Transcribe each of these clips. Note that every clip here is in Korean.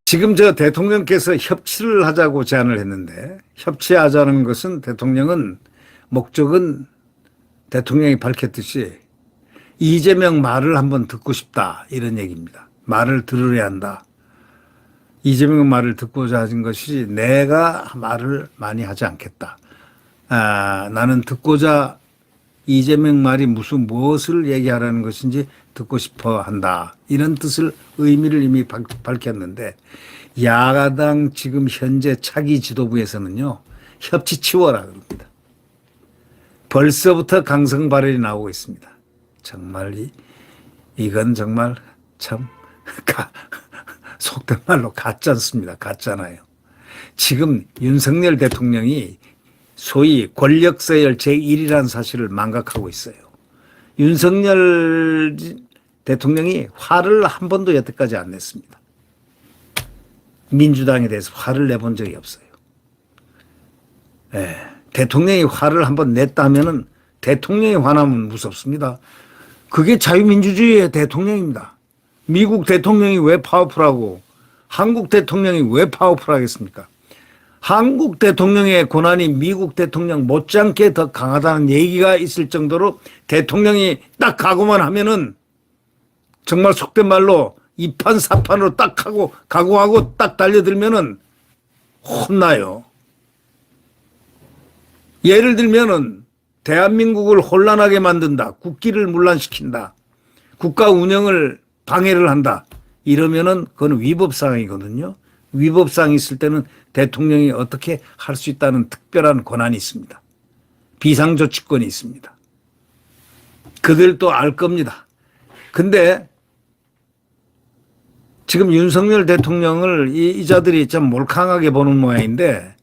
지금 저 대통령께서 협치를 하자고 제안을 했는데, 협치하자는 것은 대통령은 목적은 대통령이 밝혔듯이 이재명 말을 한번 듣고 싶다, 이런 얘기입니다. 말을 들으려 한다. 이재명 말을 듣고자 하신 것이 내가 말을 많이 하지 않겠다. 나는 듣고자 이재명 말이 무엇을 얘기하라는 것인지 듣고 싶어 한다. 이런 뜻을 의미를 이미 밝혔는데, 야당 지금 현재 차기 지도부에서는요, 협치 치워라 그럽니다. 벌써부터 강성 발언이 나오고 있습니다. 정말 이건 정말 참 속된 말로 가짜습니다. 가짜나요. 지금 윤석열 대통령이 소위 권력서열 제1이라는 사실을 망각하고 있어요. 윤석열 대통령이 화를 한 번도 여태까지 안 냈습니다. 민주당에 대해서 화를 내본 적이 없어요. 대통령이 화를 한 번 냈다 하면은 대통령이 화나면 무섭습니다. 그게 자유민주주의의 대통령입니다. 미국 대통령이 왜 파워풀하고 한국 대통령이 왜 파워풀하겠습니까? 한국 대통령의 권한이 미국 대통령 못지않게 더 강하다는 얘기가 있을 정도로 대통령이 딱 각오만 하면은 정말 속된 말로 2판 4판으로 딱 하고 각오하고 딱 달려들면은 혼나요. 예를 들면은 대한민국을 혼란하게 만든다. 국기를 문란시킨다. 국가 운영을 방해를 한다. 이러면은 그건 위법사항이거든요. 위법사항이 있을 때는 대통령이 어떻게 할 수 있다는 특별한 권한이 있습니다. 비상조치권이 있습니다. 그들도 알 겁니다. 근데 지금 윤석열 대통령을 이 자들이 좀 몰캉하게 보는 모양인데,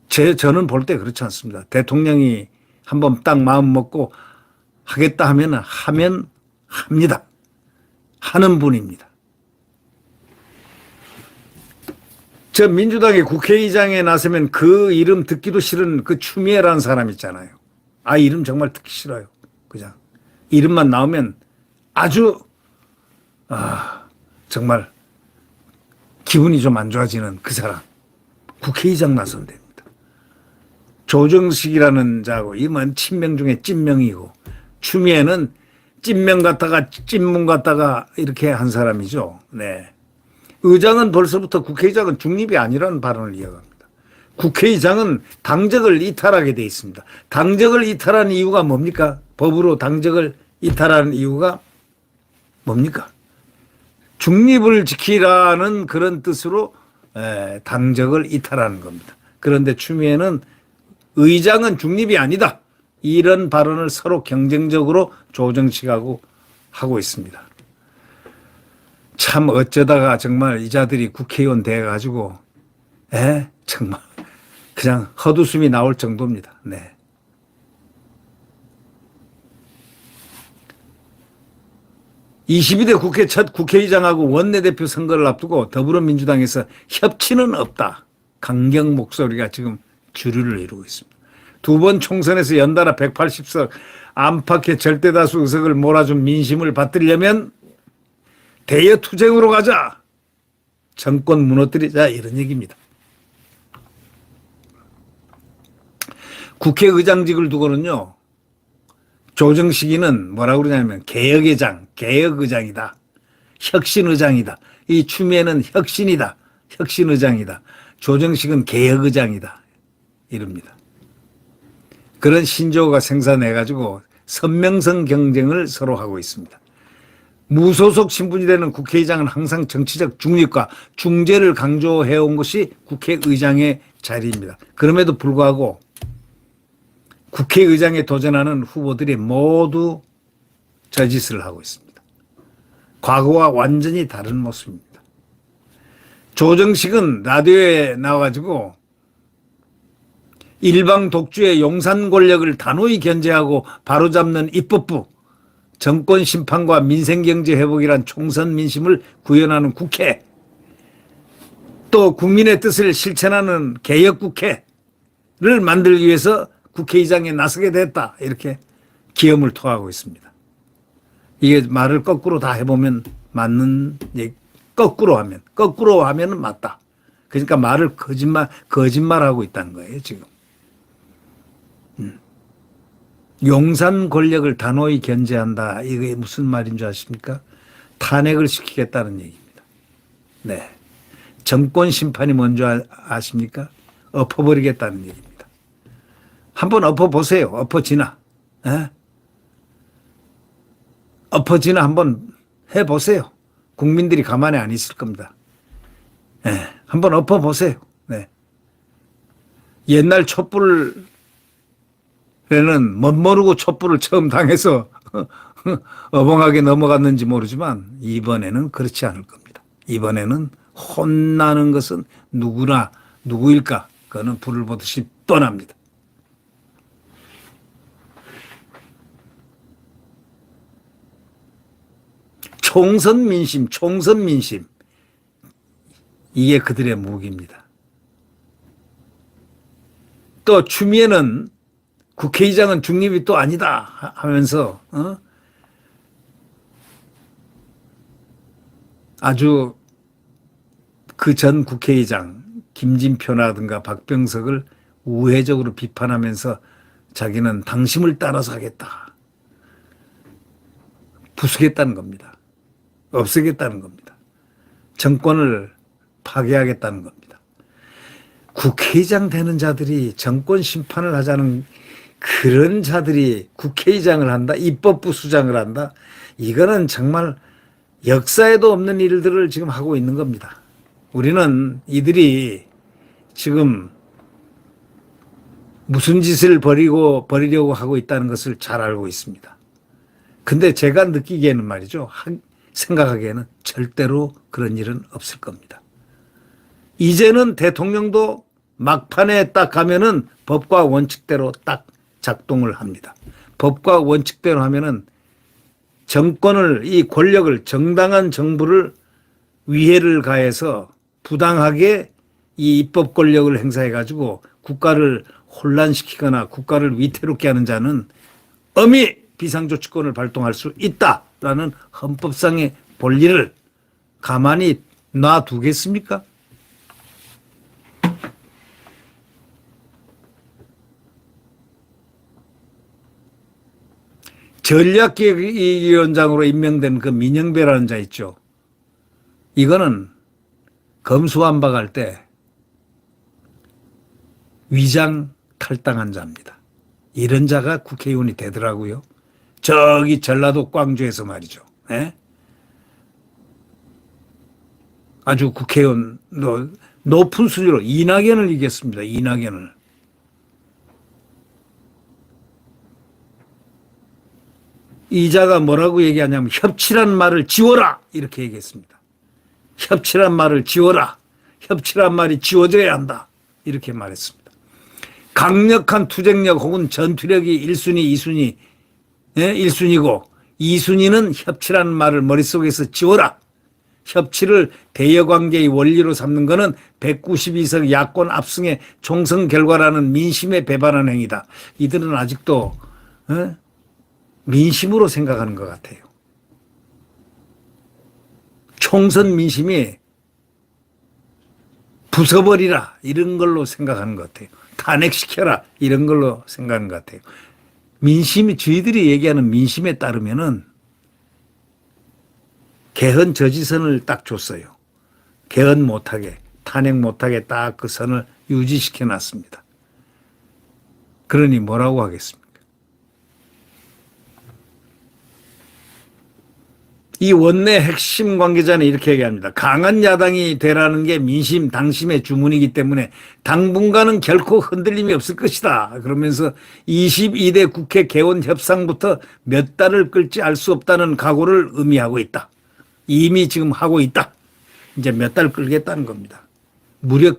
저는 볼 때 그렇지 않습니다. 대통령이 한번 딱 마음 먹고 하겠다 하면 합니다. 하는 분입니다. 저 민주당의 국회의장에 나서면 그 이름 듣기도 싫은 그 추미애라는 사람 있잖아요. 이름 정말 듣기 싫어요. 그냥 이름만 나오면 아주 정말 기분이 좀 안 좋아지는 그 사람. 국회의장 나서면 됩니다. 조정식이라는 자고, 이만 친명 중에 찐명이고, 추미애는 찐명 갔다가 찐문 갔다가 이렇게 한 사람이죠. 네. 의장은 벌써부터 국회의장은 중립이 아니라는 발언을 이어갑니다. 국회의장은 당적을 이탈하게 돼 있습니다. 당적을 이탈한 이유가 뭡니까? 법으로 당적을 이탈하는 이유가 뭡니까? 중립을 지키라는 그런 뜻으로 당적을 이탈하는 겁니다. 그런데 추미애는 의장은 중립이 아니다. 이런 발언을 서로 경쟁적으로 조정식하고 하고 있습니다. 참 어쩌다가 정말 이 자들이 국회의원 돼가지고 정말 그냥 헛웃음이 나올 정도입니다. 네. 22대 국회 첫 국회의장하고 원내대표 선거를 앞두고 더불어민주당에서 협치는 없다. 강경 목소리가 지금 주류를 이루고 있습니다. 두 번 총선에서 연달아 180석 안팎의 절대다수 의석을 몰아준 민심을 받들려면 대여투쟁으로 가자. 정권 무너뜨리자. 이런 얘기입니다. 국회의장직을 두고는요, 조정식이는 뭐라고 그러냐면 개혁의장, 개혁의장이다. 혁신의장이다. 이 추미애는 혁신이다. 혁신의장이다. 조정식은 개혁의장이다. 이럽니다. 그런 신조어가 생산해가지고 선명성 경쟁을 서로 하고 있습니다. 무소속 신분이 되는 국회의장은 항상 정치적 중립과 중재를 강조해온 것이 국회의장의 자리입니다. 그럼에도 불구하고 국회의장에 도전하는 후보들이 모두 저짓을 하고 있습니다. 과거와 완전히 다른 모습입니다. 조정식은 라디오에 나와가지고 일방 독주의 용산 권력을 단호히 견제하고 바로잡는 입법부, 정권 심판과 민생경제 회복이란 총선 민심을 구현하는 국회, 또 국민의 뜻을 실천하는 개혁국회를 만들기 위해서 국회의장에 나서게 됐다. 이렇게 기염을 토하고 있습니다. 이게 말을 거꾸로 다 해보면 맞는 얘기, 거꾸로 하면은 맞다. 그러니까 말을 거짓말하고 있다는 거예요, 지금. 용산 권력을 단호히 견제한다. 이게 무슨 말인 줄 아십니까? 탄핵을 시키겠다는 얘기입니다. 네. 정권 심판이 뭔지 아십니까? 엎어버리겠다는 얘기입니다. 한번 엎어보세요. 엎어지나. 에? 엎어지나 한번 해보세요. 국민들이 가만히 안 있을 겁니다. 네, 한번 엎어보세요. 네. 옛날 촛불에는 멋모르고 촛불을 처음 당해서 어벙하게 넘어갔는지 모르지만 이번에는 그렇지 않을 겁니다. 이번에는 혼나는 것은 누구일까? 그거는 불을 보듯이 뻔합니다. 총선 민심. 이게 그들의 무기입니다. 또 추미애는 국회의장은 중립이 또 아니다 하면서 아주 그 전 국회의장 김진표라든가 박병석을 우회적으로 비판하면서 자기는 당심을 따라서 하겠다. 부수겠다는 겁니다. 없애겠다는 겁니다. 정권을 파괴하겠다는 겁니다. 국회의장 되는 자들이 정권 심판을 하자는 그런 자들이 국회의장을 한다? 입법부 수장을 한다? 이거는 정말 역사에도 없는 일들을 지금 하고 있는 겁니다. 우리는 이들이 지금 무슨 짓을 벌이려고 하고 있다는 것을 잘 알고 있습니다. 근데 제가 느끼기에는 말이죠. 생각하기에는 절대로 그런 일은 없을 겁니다. 이제는 대통령도 막판에 딱 가면은 법과 원칙대로 딱 작동을 합니다. 법과 원칙대로 하면은 정권을, 이 권력을, 정당한 정부를 위해를 가해서 부당하게 이 입법 권력을 행사해가지고 국가를 혼란시키거나 국가를 위태롭게 하는 자는 엄히 비상조치권을 발동할 수 있다라는 헌법상의 본리를 가만히 놔두겠습니까? 전략기획위원장으로 임명된 그 민영배라는 자 있죠. 이거는 검수완박할 때 위장 탈당한 자입니다. 이런 자가 국회의원이 되더라고요. 저기 전라도 광주에서 말이죠. 예? 아주 국회의원 높은 수준으로 이낙연을 이겼습니다. 이낙연을. 이 자가 뭐라고 얘기하냐면 협치란 말을 지워라 이렇게 얘기했습니다. 협치란 말을 지워라. 협치란 말이 지워져야 한다. 이렇게 말했습니다. 강력한 투쟁력 혹은 전투력이 1순위, 2순위, 1순위고 2순위는 협치라는 말을 머릿속에서 지워라. 협치를 대여관계의 원리로 삼는 것은 192석 야권 압승의 총선 결과라는 민심에 배반한 행위다. 이들은 아직도 민심으로 생각하는 것 같아요. 총선 민심이 부숴버리라 이런 걸로 생각하는 것 같아요. 탄핵시켜라 이런 걸로 생각하는 것 같아요. 민심이 저희들이 얘기하는 민심에 따르면은 개헌 저지선을 딱 줬어요. 개헌 못하게 탄핵 못하게 딱 그 선을 유지시켜 놨습니다. 그러니 뭐라고 하겠습니까? 이 원내 핵심 관계자는 이렇게 얘기합니다. 강한 야당이 되라는 게 민심, 당심의 주문이기 때문에 당분간은 결코 흔들림이 없을 것이다. 그러면서 22대 국회 개원 협상부터 몇 달을 끌지 알 수 없다는 각오를 의미하고 있다. 이미 지금 하고 있다. 이제 몇 달 끌겠다는 겁니다. 무려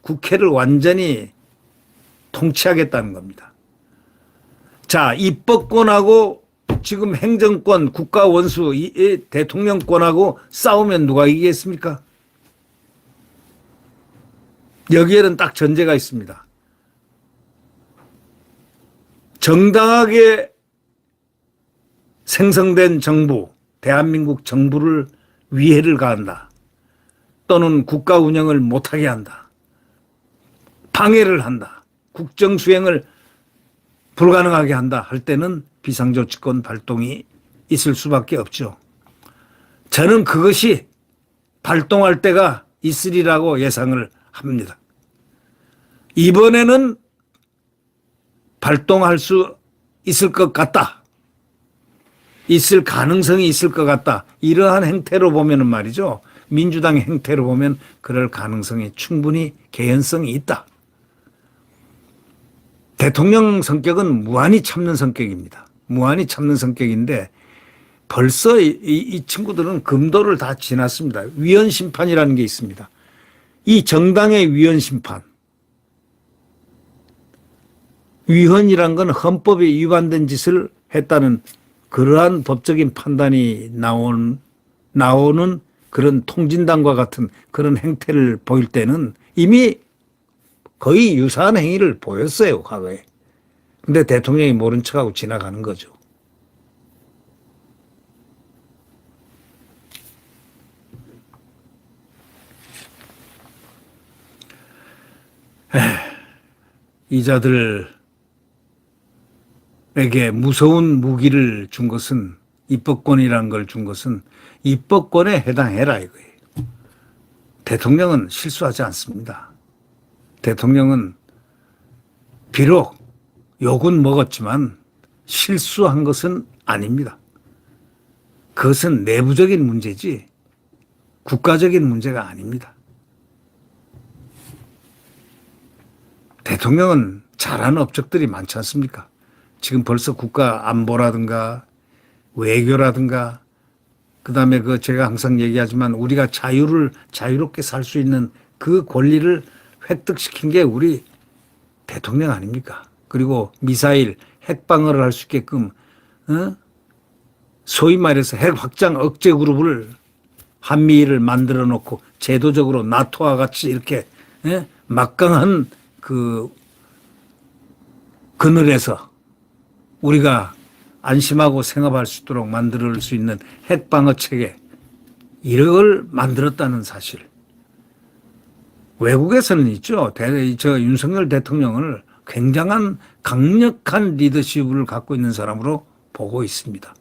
국회를 완전히 통치하겠다는 겁니다. 자, 입법권하고 지금 행정권, 국가 원수, 대통령권하고 싸우면 누가 이기겠습니까? 여기에는 딱 전제가 있습니다. 정당하게 생성된 정부, 대한민국 정부를 위해를 가한다. 또는 국가 운영을 못하게 한다. 방해를 한다. 국정 수행을 불가능하게 한다 할 때는 비상조치권 발동이 있을 수밖에 없죠. 저는 그것이 발동할 때가 있으리라고 예상을 합니다. 이번에는 발동할 수 있을 것 같다. 있을 가능성이 있을 것 같다. 이러한 행태로 보면은 말이죠. 민주당의 행태로 보면 그럴 가능성이 충분히 개연성이 있다. 대통령 성격은 무한히 참는 성격입니다. 무한히 참는 성격인데 벌써 이 친구들은 금도를 다 지났습니다. 위헌심판이라는 게 있습니다. 이 정당의 위헌심판. 위헌이란 건 헌법에 위반된 짓을 했다는 그러한 법적인 판단이 나오는 그런 통진당과 같은 그런 행태를 보일 때는 이미 거의 유사한 행위를 보였어요, 과거에. 근데 대통령이 모른 척하고 지나가는 거죠. 이자들에게 무서운 무기를 준 것은 입법권이라는 걸 준 것은 입법권에 해당해라 이거예요. 대통령은 실수하지 않습니다. 대통령은 비록 욕은 먹었지만 실수한 것은 아닙니다. 그것은 내부적인 문제지 국가적인 문제가 아닙니다. 대통령은 잘하는 업적들이 많지 않습니까? 지금 벌써 국가 안보라든가 외교라든가 그다음에 그 제가 항상 얘기하지만 우리가 자유롭게 살 수 있는 그 권리를 획득시킨 게 우리 대통령 아닙니까? 그리고 미사일 핵방어를 할 수 있게끔 소위 말해서 핵 확장 억제 그룹을 한미일을 만들어 놓고 제도적으로 나토와 같이 이렇게 막강한 그 그늘에서 우리가 안심하고 생활할 수 있도록 만들 수 있는 핵방어 체계 이걸 만들었다는 사실. 외국에서는 있죠. 저 윤석열 대통령을 굉장한 강력한 리더십을 갖고 있는 사람으로 보고 있습니다.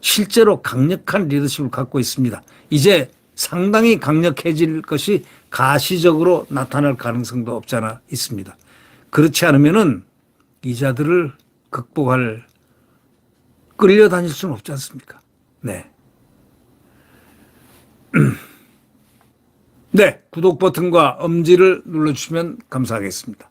실제로 강력한 리더십을 갖고 있습니다. 이제 상당히 강력해질 것이 가시적으로 나타날 가능성도 없잖아 있습니다. 그렇지 않으면은 이자들을 극복할 끌려다닐 수는 없지 않습니까? 네. 네, 구독 버튼과 엄지를 눌러주시면 감사하겠습니다.